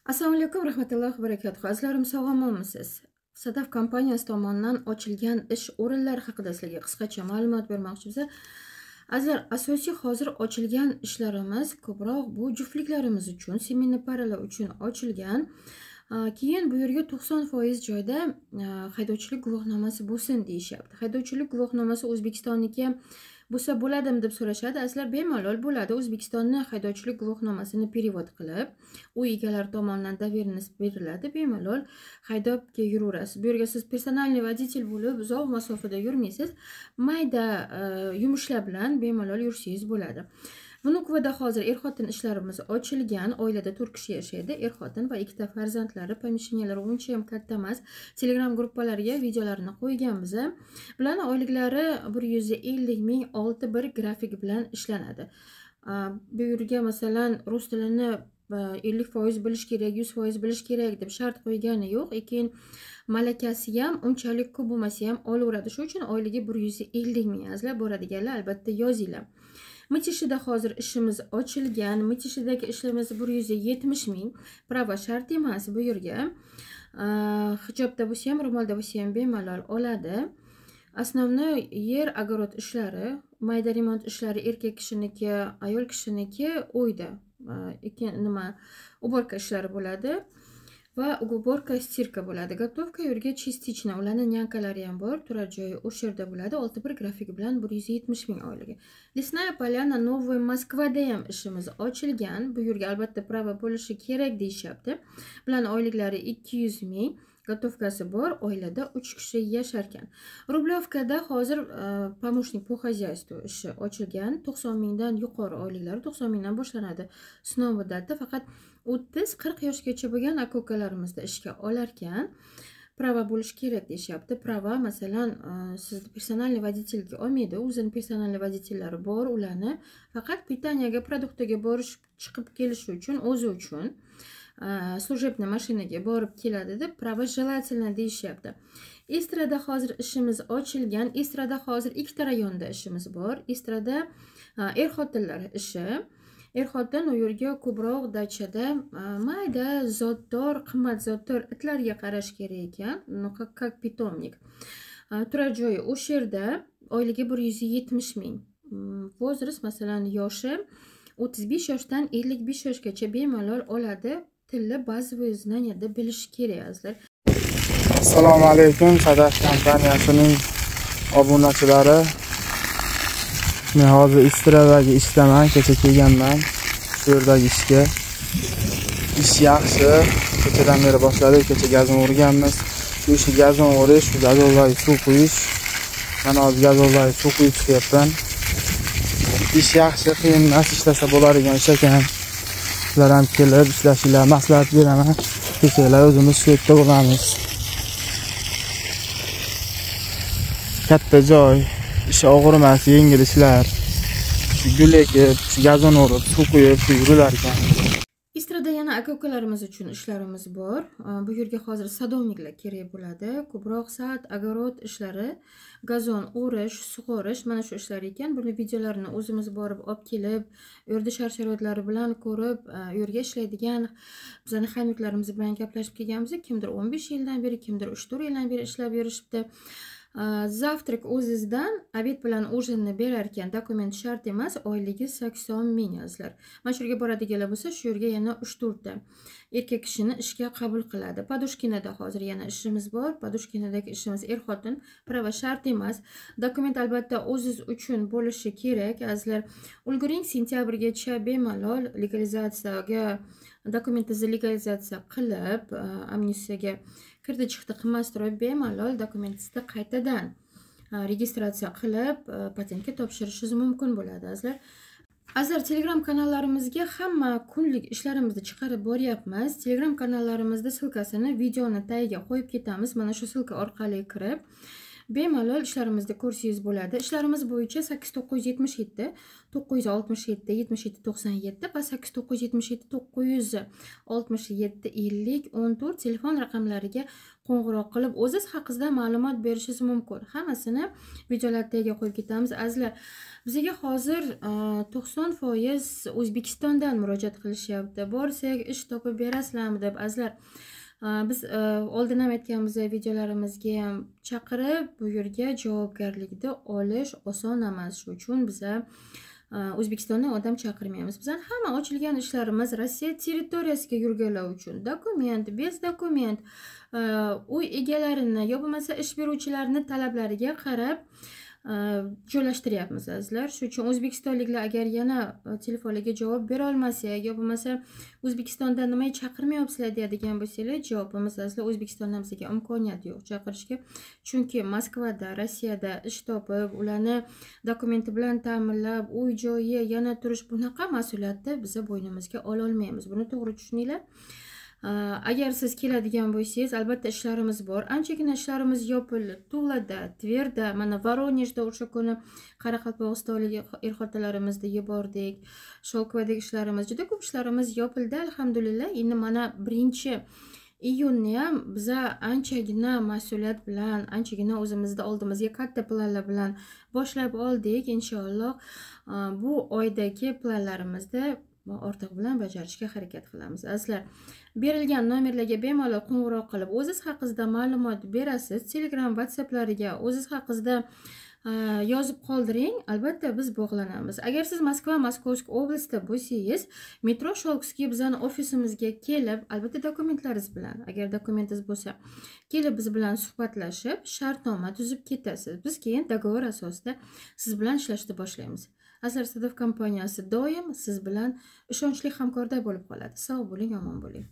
Assalomu alaykum, rahmatullohi va barakatuh. Azizlarim, sog'omisiz? Sadaf kompaniyasi tomonidan ochilgan ish o'rinlari haqida sizlarga qisqacha ma'lumot bermoqchimiz. Azizlar, asosiy hozir ochilgan ishlarimiz ko'proq bu juftliklarimiz uchun, semini paralar uchun ochilgan. Keyin bu yerga 90% joyda haydovchilik guvohnomasi bo'lsin deyishyapti. Haydovchilik guvohnomasi O'zbekistonniki bo'lsa bo'ladimi deb so'rashadi. Azizlar, bemalol bo'ladi. O'zbekistonning haydovchilik guvohnomasini perevod qilib, uy egalari tomonidan doverенность beriladi. Bemalol haydab yuraverasiz. Bu yerga siz personalniy водитель bo'lib, uzoq masofada yurmaysiz. Mayda yumushlar bilan bemalol yursangiz bo'ladi. Vnukvada hozir er-xotin ishlarimiz ochilgan. Oilada 4 kishi yashaydi. Er-xotin va 2 farzandlari. Pomeshcheniyalari uncha ham katta emas. Telegram gruppalariga videolarini qo'yganmiz. Bularning oyliklari 150 ming 6 bir grafik bilan ishlanadi. Bu yerga masalan rus tilini 50% bilish kerak, 100% bilish kerak deb shart qo'ygani yo'q. Lekin malakasi ham unchalik ko'p bo'lmasa ham olaveradi. Shuning uchun oyligi 150 ming. Azizlar, boradiganlar albatta yozinglar. Mitishida hozir ishimiz ochilgan. Mitishidagi ishimiz 170 ming. Prava shart emas bu yerga. Hijobda bo'lsa ham, ro'molda bo'lsa ham bemalol oladi. Основной yer огород ishlari, mayda remont ishlari erkak kishiniki, ayol kishiniki uyda. Уборка ishlari bo'ladi va уборка stirka bo'ladi. Gotovka yerga частично, ularning nyankalari ham bor, turar joyi o'sha yerda bo'ladi. 6 bir grafik bilan 170 ming oyligi. Lesnaya Polyana, Новая Moskvada ham ishimiz ochilgan. Bu yerga albatta prava bo'lishi kerak deyishyapti. Bularning oyliklari 200 ming. Gotovkasi bor, oilada 3 kishi yasharkan. Rublyovkada hozir помощник по хозяйству ishi ochilgan. 90 mingdan yuqori oyliklari, 90 mingdan boshlanadi. Sinov muddati faqat 30-40 yoshgacha bo'lgan aka-ukalarimizda ishga olarkan. Prava bo'lish kerak deyishyapti. Prava masalan sizni personalniy водительga olmaydi. O'zining personalniy водительlari bor, ularni faqat pitaniyaga, produktga borish, chiqib kelish uchun, o'zi uchun служебный mashinaga borib keladi deb prava желательно deyishyapti. Istrada hozir ishimiz ochilgan. Istrada hozir 2 rayonda ishimiz bor. Istrada er-xotinlar ishi. Er-xotin u yerga ko'proq dachada mayda zotdor, qimmat zotdor itlarga qarash kerak ekan. Как питомник. Turar joyi o'sha yerda, oyligi 170 ming. Возраст masalan yoshi 35 yoshdan 55 yoshgacha bemalol oladi. Tilni bazaviy znaniyada bilish kerak azizlar. Assalomu alaykum, Sadaf kompaniyasining obunachilari. Men hozir Istradagi ishdaman, kecha kelganman. Shu yerdagi ishga. Ish yaxshi. Kechadan beri boshladik, kecha gazon urganmiz. Shu ishni gazon urish, gazonlarga suv quyish. Mana hozir gazonlarga suv quyib chiqyapman. Ish yaxshi, qiyin emas, ishlasa bo'ladigan ish ekan. Sizlar ham kelib ishlashinglarni maslahat beraman. Kechanglar o'zimiz shu yerda bo'lamiz. Katta joy, ish og'ir emas, yengil ishlar. Gul ekib, gazon urib, suv quyib yurilar ekan. Istrada yana aka-ukalarimiz uchun ishlarimiz bor. Bu yerga hozir sadomniklar kerak bo'ladi. Ko'proq sa'at, огород ishlari, gazon o'rish, sug'orish, mana shu ishlar ekan. Buni videolarini o'zimiz borib olib kelib, yerda shart-sharoitlari bilan ko'rib, yerga ishlaydigan bizning hamyurtlarimiz bilan gaplashib kelganmiz. Kimdir 15 yildan beri, kimdir 3-4 yildan beri ishlab berishibdi. Zavtrak o'zizdan obed bilan ужинni berar ekan. Dokument shart emas, oyligi 80 ming azizlar. Mana shu yerga boradiganlar bo'lsa, shu yerga yana 3-4 ta erkak kishini ishga qabul qiladi. Padushkinada hozir yana ishimiz bor. Padushkinadagi ishimiz er-xotin, prava shart emas. Dokument albatta o'ziz uchun bo'lishi kerak azizlar. Ulguring, sentyabrgacha bemalol legalizatsiyaga, dokumentingizni legalizatsiya qilib, amnistiyaga kirdi chiqdi qilmastirib, bemalol dokumentingizni qaytadan registratsiya qilib, patentga topshirishingiz mumkin bo'ladi azizlar. Azizlar, Telegram kanallarimizga hamma kunlik ishlarimizni chiqarib boryapmiz. Telegram kanallarimizda silkasini videoni tagiga qo'yib ketamiz. Mana shu silka orqali kirib bemalol ishlarimizni ko'rsangiz bo'ladi. Ishlarimiz bo'yicha 8977 967 77 97 va 8977 967 50 14 telefon raqamlariga qo'ng'iroq qilib o'ziz haqingizda ma'lumot berishingiz mumkin. Hammasini videolar tagiga qo'yib ketamiz. Azizlar, bizga hozir 90% O'zbekistondan murojaat qilishyapti. Borsak, ish topib berasizlarmi deb. Azizlar, biz oldin ham aytganmiz, videolarimizga ham chaqirib, bu yerga javobgarlikni olish oson emas. Shu uchun biz O'zbekistondan odam chaqirmaymiz. Bizning hamma ochilgan ishlarimiz Rossiya territoriyasiga yurganlar uchun dokument, bez dokument, uy egalarini yo bo'lmasa ish beruvchilarning talablariga qarab joylashtiryapmiz azizlar. Shu uchun o'zbekistonliklar agar yana telefonlarga javob bera olmasak yo bo'lmasa O'zbekistondan nimaga chaqirmayapsizlar deydigan bo'lsanglar, javobimiz azizlar, O'zbekistondan bizga imkoniyat yo'q chaqirishga. Chunki Moskvada, Rossiyada ish topib, ularni dokumenti bilan ta'minlab, uy joyi, yana turish, bunaqa mas'uliyatni biz bo'ynimizga ola olmaymiz. Buni to'g'ri tushuninglar. Agar siz keladigan bo'lsangiz, albatta ishlarimiz bor. Anchagina ishlarimiz yopildi. Tuvada, Tverda, mana Voronejda o'sha kuni qoraqalpog'istonlik er-xotinlarimizni yubordik. Sholkovadagi ishlarimiz, juda ko'p ishlarimiz yopildi, alhamdulillah. Endi mana 1-iyunni ham biz anchagina mas'uliyat bilan, anchagina o'zimizda oldimizga katta planlar bilan boshlab oldik. Inshaalloh bu oydagi planlarimizni ortiq bilan bajarishga harakat qilamiz. Azizlar, berilgan nomerlarga bemalol qo'ng'iroq qilib, o'ziz haqingizda ma'lumot berasiz. Telegram, WhatsApplariga o'ziz haqingizda yozib qoldiring. Albatta biz bog'lanamiz. Agar siz Moskva, Moskovskiy oblastida bo'lsangiz, metro Sholkovskiy bizning ofisimizga kelib, albatta dokumentlaringiz bilan, agar dokumentingiz bo'lsa, kelib biz bilan suhbatlashib, shartnoma tuzib ketasiz. Biz keyin dogovor asosida siz bilan ishlashni boshlaymiz. Azizlar, Sadaf kompaniyasi doim siz bilan ishonchli hamkorda bo'lib qoladi. Sog' bo'ling, omon bo'ling.